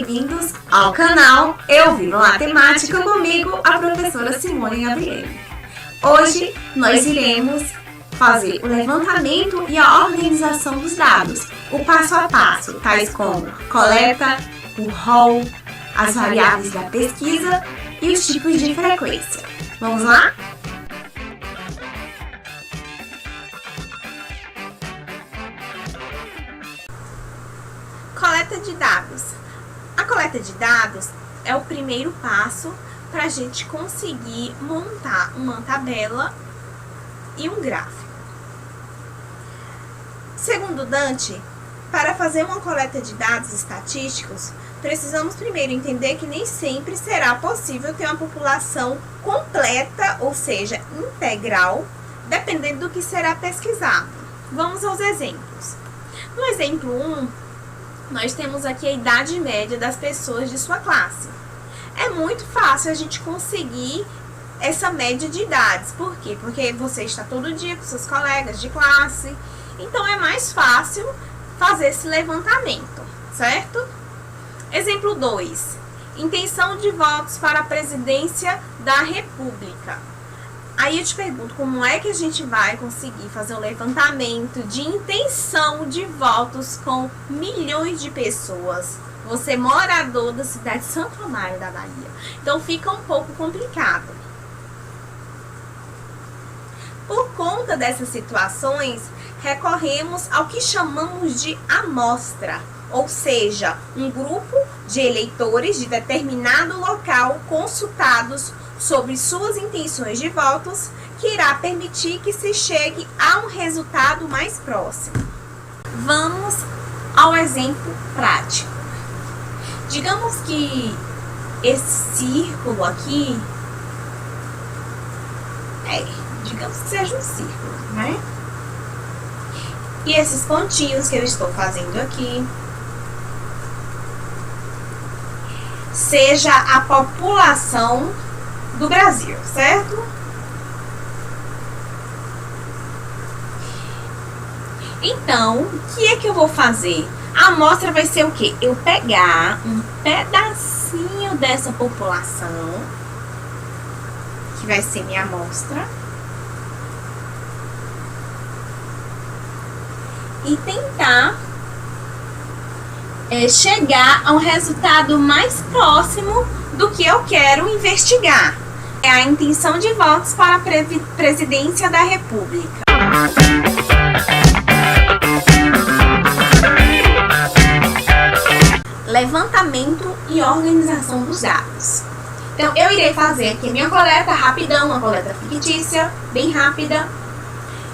bem-vindos ao canal Eu Vivo Matemática, comigo, a professora Simone Gabriele. Hoje nós iremos fazer o levantamento e a organização dos dados, o passo a passo, tais como coleta, o rol, as variáveis da pesquisa e os tipos de frequência. Vamos lá? Coleta de dados. A coleta de dados é o primeiro passo para a gente conseguir montar uma tabela e um gráfico. Segundo Dante, para fazer uma coleta de dados estatísticos, precisamos primeiro entender que nem sempre será possível ter uma população completa, ou seja, integral, dependendo do que será pesquisado. Vamos aos exemplos. No exemplo 1, nós temos aqui a idade média das pessoas de sua classe. É muito fácil a gente conseguir essa média de idades. Por quê? Porque você está todo dia com seus colegas de classe, então é mais fácil fazer esse levantamento, certo? Exemplo 2. Intenção de votos para a presidência da República. Aí eu te pergunto, como é que a gente vai conseguir fazer um levantamento de intenção de votos com milhões de pessoas? Você é morador da cidade de Santo Amaro da Bahia. Então fica um pouco complicado. Por conta dessas situações, recorremos ao que chamamos de amostra, ou seja, um grupo de eleitores de determinado local consultados sobre suas intenções de votos, que irá permitir que se chegue a um resultado mais próximo. Vamos ao exemplo prático. Digamos que esse círculo aqui, digamos que seja um círculo, né? E esses pontinhos que eu estou fazendo aqui seja a população do Brasil, certo? Então, o que é que eu vou fazer? A amostra vai ser o quê? Eu pegar um pedacinho dessa população, que vai ser minha amostra, e tentar chegar a um resultado mais próximo do que eu quero investigar. É a intenção de votos para a presidência da República. Levantamento e organização dos dados. Então, eu irei fazer aqui minha coleta rapidão, uma coleta fictícia, bem rápida,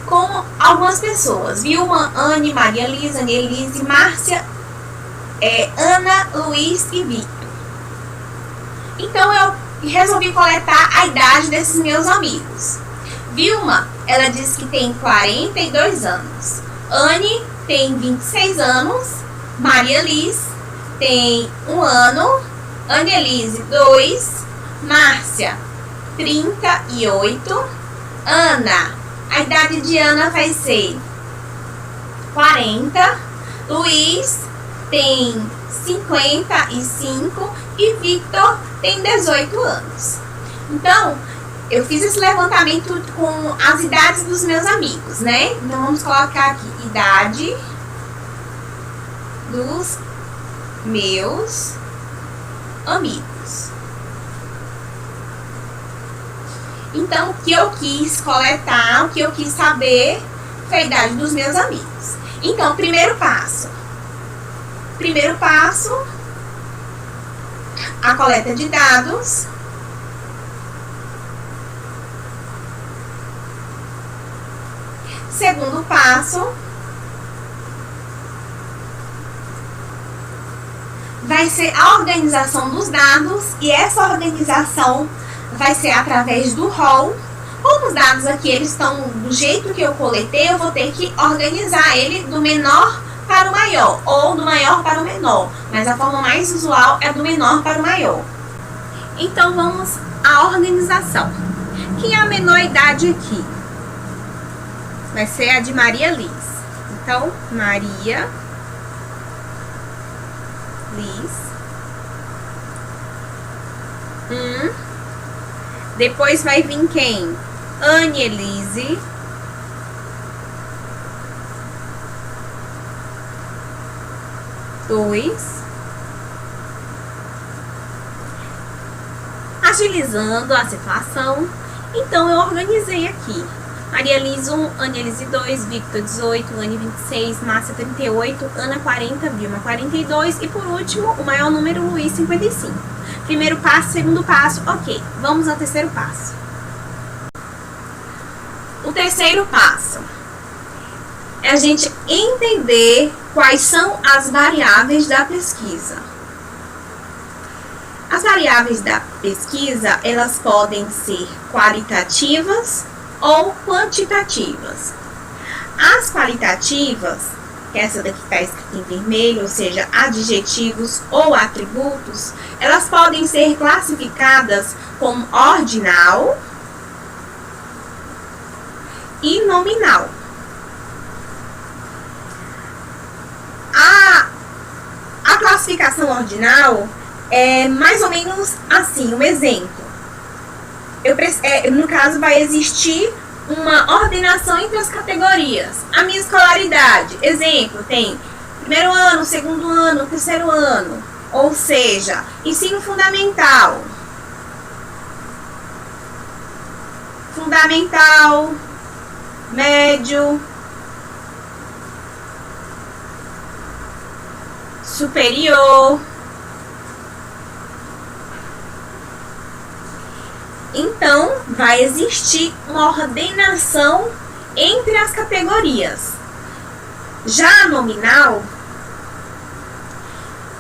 com algumas pessoas. Vilma, Anne, Maria Lisa, Anelise, Márcia, Ana, Luiz e Vitor. Então, eu resolvi coletar a idade desses meus amigos. Vilma, ela diz que tem 42 anos. Anne tem 26 anos. Maria Liz tem 1 ano. Anelise, 2. Márcia, 38. Ana, a idade de Ana vai ser 40. Luiz tem 55 e Victor tem 18 anos. Então, eu fiz esse levantamento com as idades dos meus amigos, né? Então, vamos colocar aqui idade dos meus amigos. Então, o que eu quis coletar, o que eu quis saber foi a idade dos meus amigos. Então, primeiro passo, a coleta de dados. Segundo passo, vai ser a organização dos dados, e essa organização vai ser através do rol. Como os dados aqui eles estão do jeito que eu coletei, eu vou ter que organizar ele do menor para o maior, ou do maior para o menor, mas a forma mais usual é do menor para o maior. Então, vamos à organização. Quem é a menor idade aqui? Vai ser a de Maria Liz. Então, Maria Liz Depois vai vir quem? Anielise. Dois. Agilizando a situação, então eu organizei aqui. Maria Liz 1, Anielise 2, Victor 18, Anne 26, Márcia 38, Ana 40, Vilma 42 e por último, o maior número, Luiz 55. Primeiro passo, segundo passo, ok. Vamos ao terceiro passo. O terceiro passo é a gente entender quais são as variáveis da pesquisa. As variáveis da pesquisa, elas podem ser qualitativas ou quantitativas. As qualitativas, que essa daqui está escrita em vermelho, ou seja, adjetivos ou atributos, elas podem ser classificadas como ordinal e nominal. A classificação ordinal é mais ou menos assim, um exemplo. No caso, vai existir uma ordenação entre as categorias. A minha escolaridade, exemplo, tem primeiro ano, segundo ano, terceiro ano. Ou seja, ensino fundamental. Fundamental, médio, superior. Então, vai existir uma ordenação entre as categorias. Já a nominal,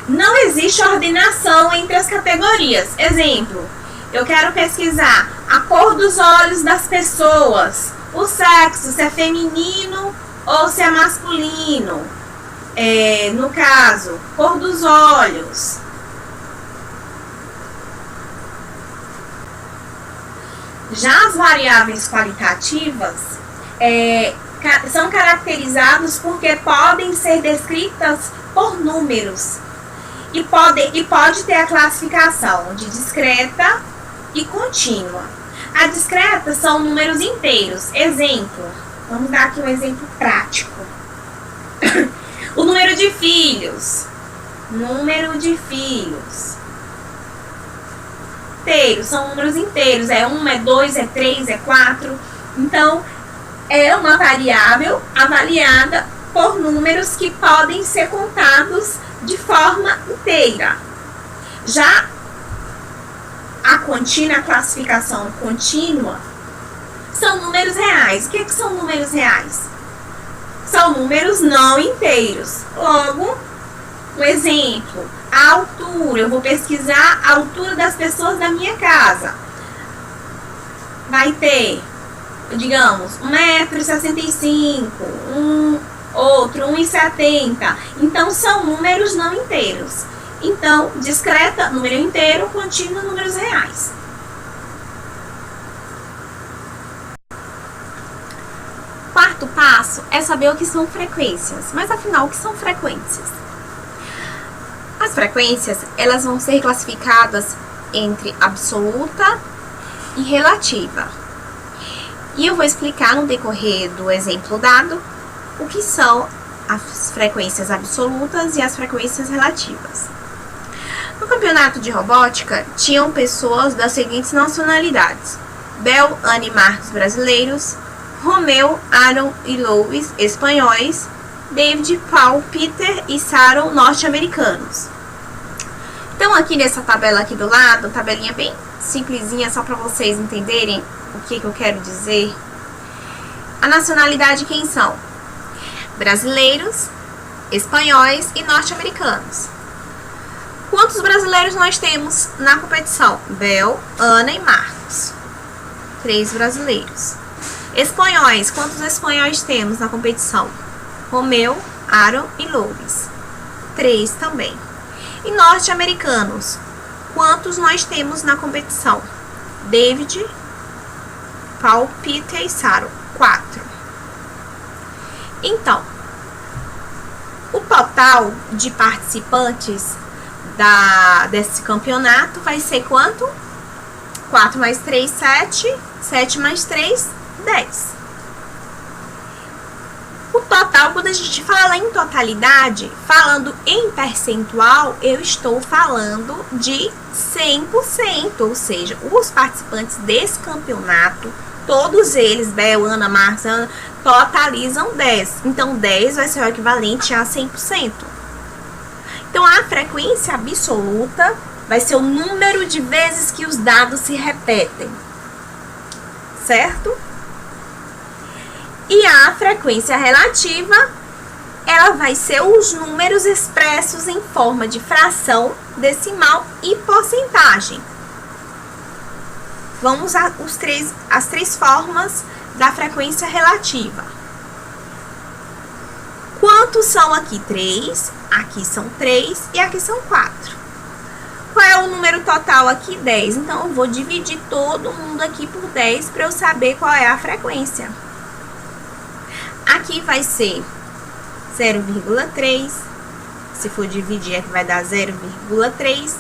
não existe ordenação entre as categorias. Exemplo, eu quero pesquisar a cor dos olhos das pessoas, o sexo, se é feminino ou se é masculino. No caso, cor dos olhos. Já as variáveis qualitativas são caracterizadas porque podem ser descritas por números e pode ter a classificação de discreta e contínua. A discreta são números inteiros. Exemplo, vamos dar aqui um exemplo prático. O número de filhos. Número de filhos. Inteiros, são números inteiros. É 1, é 2, é 3, é 4. Então, é uma variável avaliada por números que podem ser contados de forma inteira. Já a contínua, a classificação contínua, são números reais. O que são números reais? São números não inteiros. Logo, um exemplo, a altura. Eu vou pesquisar a altura das pessoas da minha casa. Vai ter, digamos, 1,65 m, outro 1,70 m. Então, são números não inteiros. Então, discreta, número inteiro, contínua, números reais. Quarto passo é saber o que são frequências. Mas, afinal, o que são frequências? As frequências, elas vão ser classificadas entre absoluta e relativa. E eu vou explicar no decorrer do exemplo dado o que são as frequências absolutas e as frequências relativas. No campeonato de robótica, tinham pessoas das seguintes nacionalidades: Bel, Anne e Marcos, brasileiros; Romeu, Aaron e Louis, espanhóis; David, Paul, Peter e Sharon, norte-americanos. Então, aqui nessa tabela aqui do lado, tabelinha bem simplesinha, só para vocês entenderem o que eu quero dizer. A nacionalidade quem são? Brasileiros, espanhóis e norte-americanos. Quantos brasileiros nós temos na competição? Bel, Ana e Marcos. 3 brasileiros. Espanhóis, quantos espanhóis temos na competição? Romeu, Aaron e Louis. 3 também. E norte-americanos, quantos nós temos na competição? David, Paul, Peter e Sharon. 4. Então, o total de participantes desse campeonato vai ser quanto? 4 mais 3, 7. 7 mais 3, 10. O total, quando a gente fala em totalidade, falando em percentual, eu estou falando de 100%. Ou seja, os participantes desse campeonato, todos eles, Bel, Ana, Márcia, totalizam 10. Então, 10 vai ser o equivalente a 100%. Então, a frequência absoluta vai ser o número de vezes que os dados se repetem, certo? E a frequência relativa, ela vai ser os números expressos em forma de fração, decimal e porcentagem. Vamos às três formas da frequência relativa. Quantos são aqui? 3, aqui são 3 e aqui são 4. Qual é o número total aqui? 10. Então, eu vou dividir todo mundo aqui por 10 para eu saber qual é a frequência. Aqui vai ser 0,3. Se for dividir, aqui vai dar 0,3.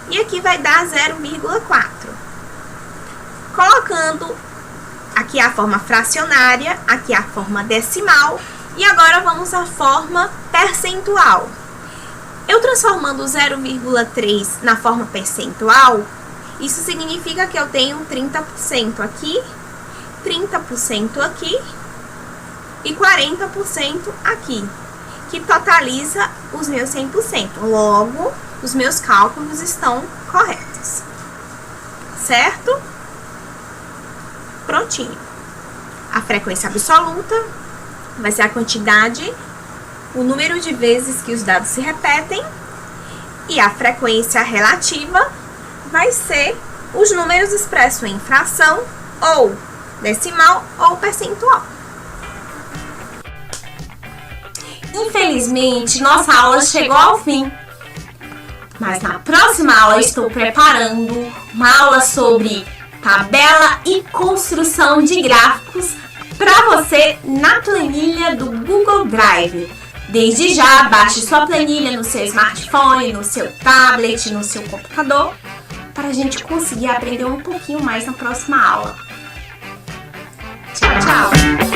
E aqui vai dar 0,4. Colocando aqui a forma fracionária, aqui a forma decimal. E agora vamos à forma percentual. Eu transformando o 0,3 na forma percentual, isso significa que eu tenho 30% aqui, 30% aqui e 40% aqui, que totaliza os meus 100%. Logo, os meus cálculos estão corretos. Certo? Prontinho. A frequência absoluta vai ser a quantidade, o número de vezes que os dados se repetem, e a frequência relativa vai ser os números expressos em fração, ou decimal, ou percentual. Infelizmente, nossa aula chegou ao fim. Mas na próxima aula estou preparando uma aula sobre tabela e construção de gráficos para você na planilha do Google Drive. Desde já, baixe sua planilha no seu smartphone, no seu tablet, no seu computador, para a gente conseguir aprender um pouquinho mais na próxima aula. Tchau, tchau!